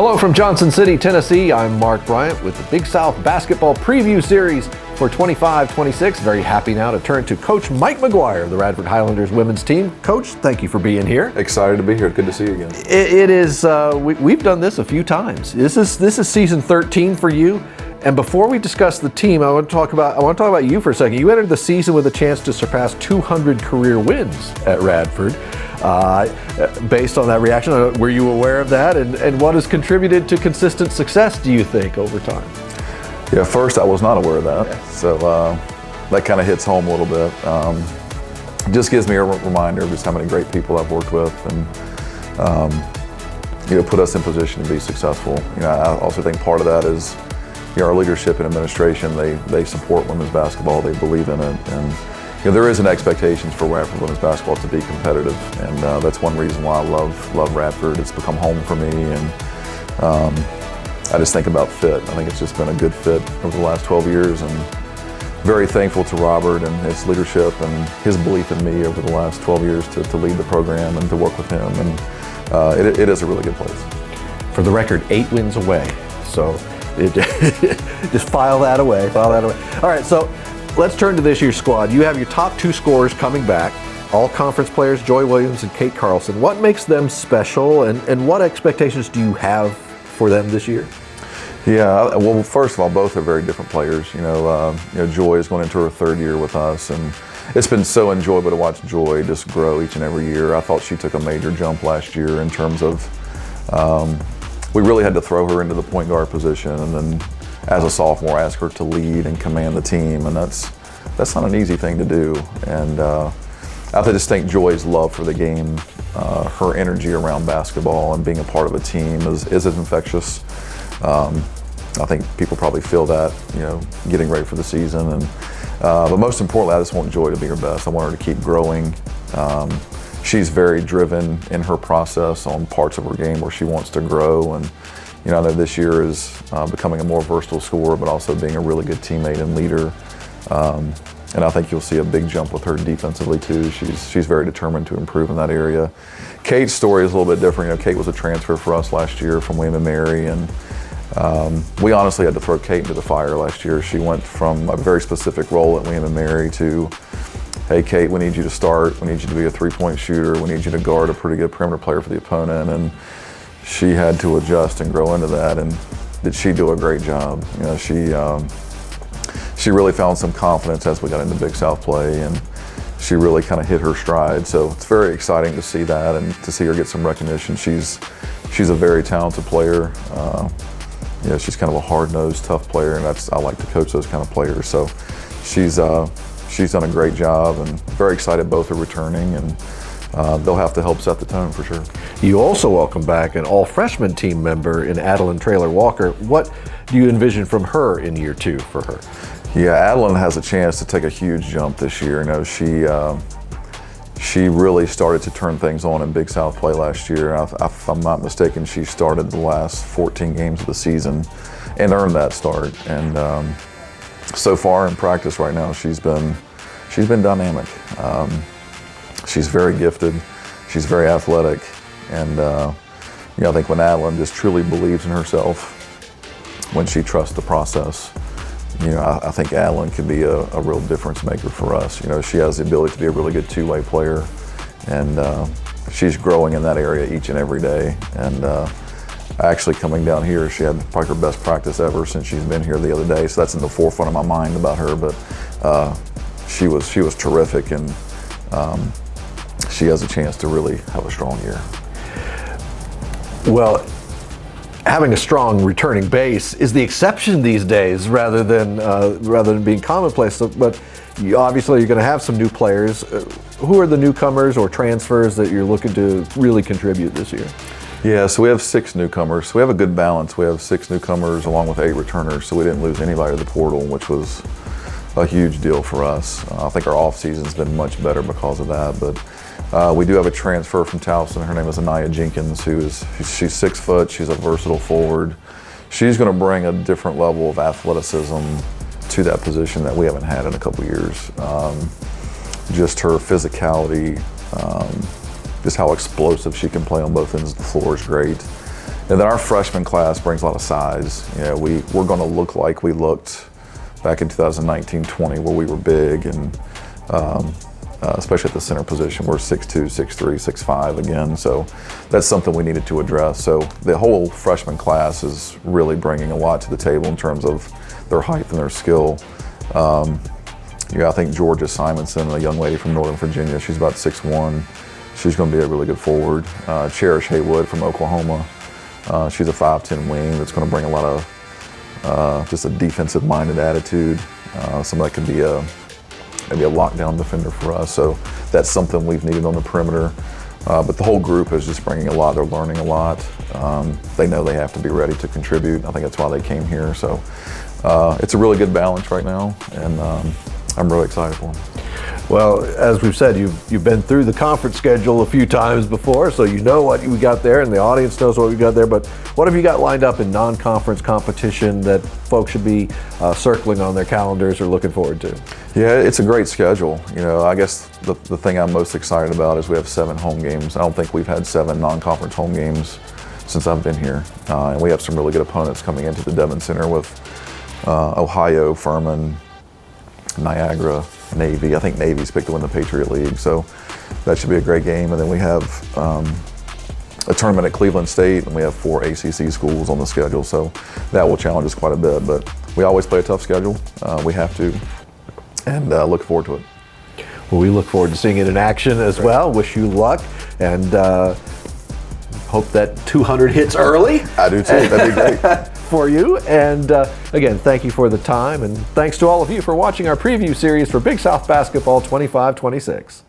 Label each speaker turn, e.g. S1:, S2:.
S1: Hello from Johnson City, Tennessee. I'm Mark Bryant with the Big South Basketball Preview Series for 25-26. Very happy now to turn to Coach Mike McGuire of the Radford Highlanders women's team. Coach, thank you for being here.
S2: Excited to be here. Good to see you again.
S1: It is. We've done this a few times. This is season 13 for you. And before we discuss the team, I want to talk about you for a second. You entered the season with a chance to surpass 200 career wins at Radford. Based on that reaction, were you aware of that? And what has contributed to consistent success, do you think, over time?
S2: Yeah, first I was not aware of that. So that kind of hits home a little bit. Just gives me a reminder of just how many great people I've worked with and put us in position to be successful. I also think part of that is our leadership and administration. They support women's basketball. They believe in it. And there is an expectation for Radford women's basketball to be competitive, and that's one reason why I love Radford. It's become home for me, and I just think about fit. I think it's just been a good fit over the last 12 years, and very thankful to Robert and his leadership and his belief in me over the last 12 years to lead the program and to work with him, and it is a really good place.
S1: For the record, 8 wins away, so just file that away. All right, so let's turn to this year's squad. You have your top 2 scorers coming back, all conference players, Joy Williams and Kate Carlson. What makes them special, and what expectations do you have for them this year?
S2: Yeah, well, first of all, both are very different players. Joy is going into her 3rd year with us, and it's been so enjoyable to watch Joy just grow each and every year. I thought she took a major jump last year in terms of we really had to throw her into the point guard position, and then as a sophomore, ask her to lead and command the team, and that's not an easy thing to do. And I just think Joy's love for the game, her energy around basketball and being a part of a team is infectious. I think people probably feel that, getting ready for the season. And but most importantly, I just want Joy to be her best. I want her to keep growing. She's very driven in her process on parts of her game where she wants to grow, and I know this year is becoming a more versatile scorer, but also being a really good teammate and leader. And I think you'll see a big jump with her defensively too. She's very determined to improve in that area. Kate's story is a little bit different. Kate was a transfer for us last year from William & Mary, and we honestly had to throw Kate into the fire last year. She went from a very specific role at William & Mary to, hey Kate, we need you to start. We need you to be a 3-point shooter. We need you to guard a pretty good perimeter player for the opponent. And she had to adjust and grow into that, and did she do a great job. She really found some confidence as we got into Big South play, and she really kind of hit her stride. So it's very exciting to see that and to see her get some recognition. She's a very talented player. She's kind of a hard-nosed, tough player, and I like to coach those kind of players. So she's done a great job, and very excited both are returning, and they'll have to help set the tone for sure.
S1: You also welcome back an all-freshman team member in Adeline Traylor-Walker. What do you envision from her in year 2 for her?
S2: Yeah, Adeline has a chance to take a huge jump this year. She really started to turn things on in Big South play last year. If I'm not mistaken, she started the last 14 games of the season and earned that start. And so far in practice right now, she's been dynamic. She's very gifted. She's very athletic, and I think when Adeline just truly believes in herself, when she trusts the process, I think Adeline can be a real difference maker for us. She has the ability to be a really good 2-way player, and she's growing in that area each and every day. And actually coming down here, she had probably her best practice ever since she's been here the other day. So that's in the forefront of my mind about her. But she was terrific, and she has a chance to really have a strong year.
S1: Well, having a strong returning base is the exception these days rather than being commonplace. So, but obviously you're going to have some new players. Who are the newcomers or transfers that you're looking to really contribute this year?
S2: Yeah, so we have 6 newcomers. So we have a good balance. We have 6 newcomers along with 8 returners. So we didn't lose anybody to the portal, which was a huge deal for us. I think our off season's been much better because of that. But we do have a transfer from Towson. Her name is Anaya Jenkins, she's 6 foot. She's a versatile forward. She's going to bring a different level of athleticism to that position that we haven't had in a couple years. Just her physicality, just how explosive she can play on both ends of the floor is great. And then our freshman class brings a lot of size. You know, we're going to look like we looked back in 2019-20, where we were big, and especially at the center position, we're 6'2", 6'3", 6'5" again. So that's something we needed to address. So the whole freshman class is really bringing a lot to the table in terms of their height and their skill. I think Georgia Simonson, a young lady from Northern Virginia, she's about 6'1". She's going to be a really good forward. Cherish Haywood from Oklahoma. She's a 5'10" wing that's going to bring a lot of just a defensive-minded attitude. Somebody that can be maybe a lockdown defender for us. So that's something we've needed on the perimeter. But the whole group is just bringing a lot. They're learning a lot. They know they have to be ready to contribute. I think that's why they came here. So it's a really good balance right now, and I'm really excited for them.
S1: Well, as we've said, you've been through the conference schedule a few times before, so you know what we got there, and the audience knows what we got there. But what have you got lined up in non-conference competition that folks should be circling on their calendars or looking forward to?
S2: Yeah, it's a great schedule. I guess the thing I'm most excited about is we have 7 home games. I don't think we've had 7 non-conference home games since I've been here, and we have some really good opponents coming into the Devon Center with Ohio, Furman, Niagara, Navy. I think Navy's picked to win the Patriot League, so that should be a great game. And then we have a tournament at Cleveland State, and we have 4 ACC schools on the schedule, so that will challenge us quite a bit. But we always play a tough schedule. We have to, and look forward to it.
S1: Well, we look forward to seeing it in action as well. Wish you luck, and hope that 200 hits early.
S2: I do too. That'd be great.
S1: For you. And again, thank you for the time, and thanks to all of you for watching our preview series for Big South Basketball 25-26.